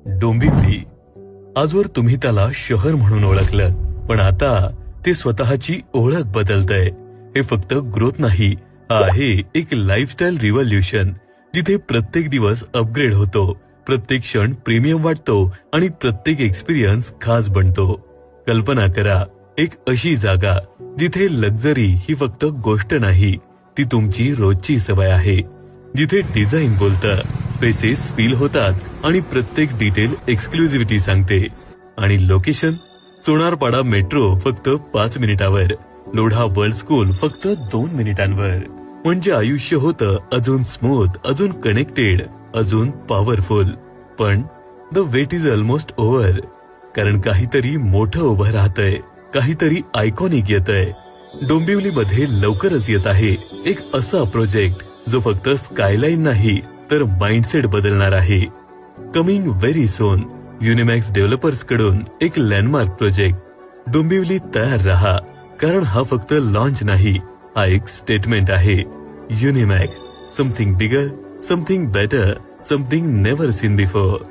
डोंबिवली. आजवर तुम्ही त्याला शहर म्हणून ओळखलं, पण आता ते स्वतःची ओळख बदलतंय. हे फक्त ग्रोथ नाही, हा आहे एक लाईफस्टाईल रिव्होल्यूशन, जिथे प्रत्येक दिवस अपग्रेड होतो, प्रत्येक क्षण प्रीमियम वाटतो आणि प्रत्येक एक्सपिरियन्स खास बनतो. कल्पना करा, एक अशी जागा जिथे लक्झरी ही फक्त गोष्ट नाही, ती तुमची रोजची सवय आहे. जिथे डिझाईन बोलतं, स्पेसेस फील होतात आणि प्रत्येक डिटेल एक्सक्लुझिव्हिटी सांगते. आणि लोकेशन सोनारपाडा मेट्रो फक्त 5 मिनिटावर, लोढा वर्ल्ड स्कूल फक्त 2 मिनिटांवर. म्हणजे आयुष्य होतं अजून स्मूथ, अजून कनेक्टेड, अजून पॉवरफुल. पण the wait is almost over, कारण काहीतरी मोठं उभं राहतंय, काहीतरी आयकॉनिक येतंय. डोंबिवलीमध्ये लवकरच येत आहे एक असा प्रोजेक्ट जो फक्त स्कायलाईन नाही तर माइंडसेट बदलणार आहे. कमिंग व्हेरी सोन, युनिमॅक्स डेव्हलपर्स कडून एक लँडमार्क प्रोजेक्ट. डोंबिवली तयार रहा, कारण हा फक्त लॉन्च नाही, हा एक स्टेटमेंट आहे. Unimax, something bigger, something better, something never seen before.